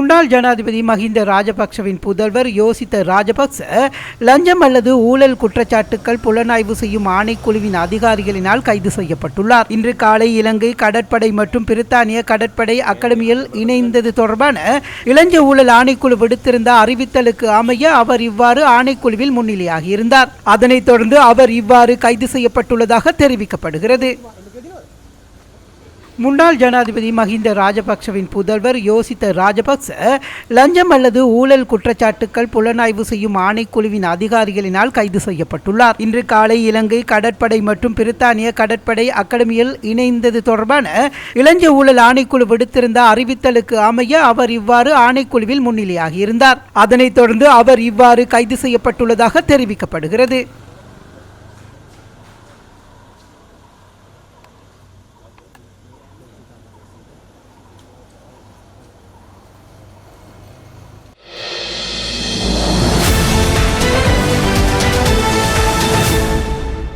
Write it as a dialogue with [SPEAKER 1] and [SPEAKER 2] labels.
[SPEAKER 1] முன்னாள் ஜனாதிபதி மஹிந்த ராஜபக்சவின் புதல்வர் யோசித்த ராஜபக்ச லஞ்சம் அல்லது ஊழல் குற்றச்சாட்டுக்கள் புலனாய்வு செய்யும் ஆணைக்குழுவின் அதிகாரிகளினால் கைது செய்யப்பட்டுள்ளார். இன்று காலை இலங்கை கடற்படை மற்றும் பிரித்தானிய கடற்படை அகாடமியில் இணைந்தது தொடர்பான இளஞ்ச ஊழல் ஆணைக்குழு விடுத்திருந்த அறிவித்தலுக்கு அமைய அவர் இவ்வாறு ஆணைக்குழுவில் முன்னிலையாகியிருந்தார். அதனைத் தொடர்ந்து அவர் இவ்வாறு கைது செய்யப்பட்டுள்ளதாக தெரிவிக்கப்படுகிறது. முன்னாள் ஜனாதிபதி மஹிந்த ராஜபக்சவின் புதல்வர் யோசித்த ராஜபக்ச லஞ்சம் அல்லது ஊழல் குற்றச்சாட்டுக்கள் புலனாய்வு செய்யும் ஆணைக்குழுவின் அதிகாரிகளினால் கைது செய்யப்பட்டுள்ளார். இன்று காலை இலங்கை கடற்படை மற்றும் பிரித்தானிய கடற்படை அகாடமியில் இணைந்தது தொடர்பான இளஞ்ச ஊழல் ஆணைக்குழு விடுத்திருந்த அறிவித்தலுக்கு அமைய அவர் இவ்வாறு ஆணைக்குழுவில் முன்னிலையாகியிருந்தார். அதனைத் தொடர்ந்து அவர் இவ்வாறு கைது செய்யப்பட்டுள்ளதாக தெரிவிக்கப்படுகிறது.